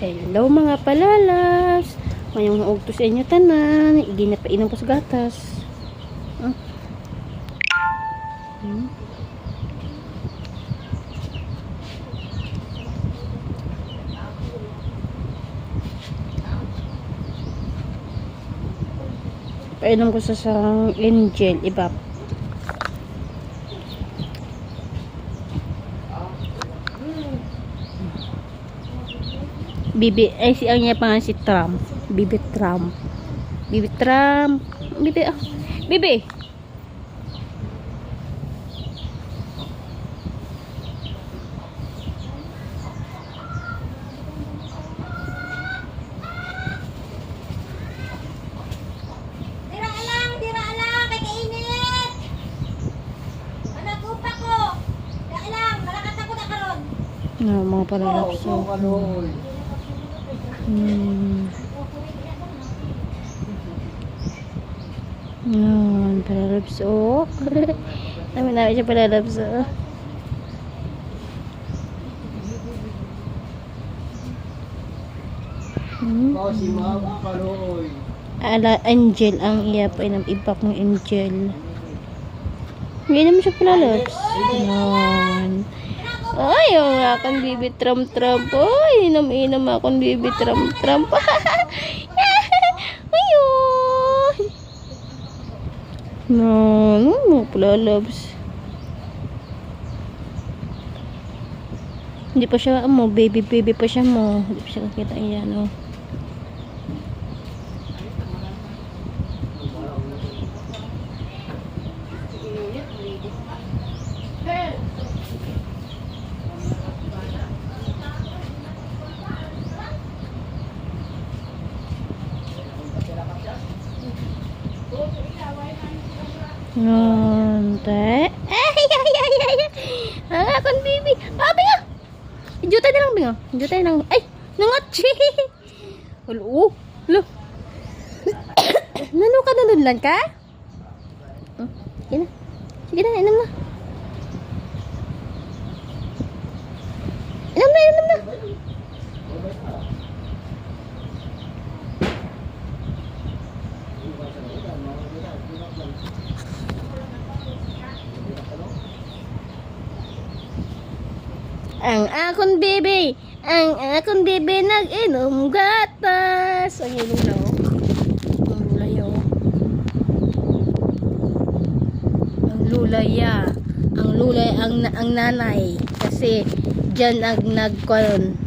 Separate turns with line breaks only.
Hello mga palalas. Mayong naugto sa inyo tanan. Hindi na painom ko sa gatas. Painom ko sa sang Angel. Iba. Bibi, ay si ang niya pangalan si Trump. Bibi Trump. Bibi Trump. Bibi, Bibi.
Tira alang, kay kainit. Anak upa ko. Tira alang, malakat ako na karon.
No, mga palalapso. Yan, palalapso. Namin siya palalapso.
Si Mama Kaloy.
Ala, Angel ang iya pa ng ibak ng Angel. Hindi naman siya palalaps. Yan. Ay, yung akong bibi Trump. Ay, inam akong bibi Trump. Ayun. No, palalaps. Hindi pa siya, baby pa siya mo. Hindi pa siya kakita yan, no. Nante. Ay. Akong bibi. Bingo. Juta na lang, bingo. Juta na lang. Ay, nangatsi. Hello. Hello. Nano ka nanunlan ka? Sige na. Sige na, inom na. Inom na. Ang akong bebe nag-inom gatas. Ang lula, oh. Ang lulay, oh. Ang lulay, ya. Ang lulay, ang nanay. Kasi, dyan nagkaroon.